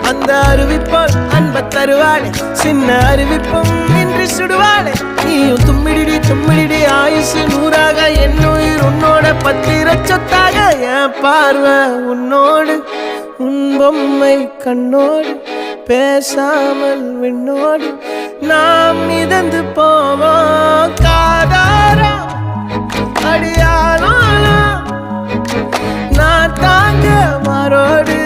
அந்த அறிவிப்போல் அன்ப தருவாளே சின்ன அறிவிப்பும் இன்று சுடுவாளே நீயும் தும்மிடி ஆயுசு நூறாக என் உயிர் உன்னோட பத்திர சொத்தாக என் பார்வை உன்னோடு உன் பொம்மை கண்ணோடு பேசாமல் விண்ணோடு நாம் மிதந்து போவோம் காதாரா அடியானாலும் நான் தாங்க மாறோடு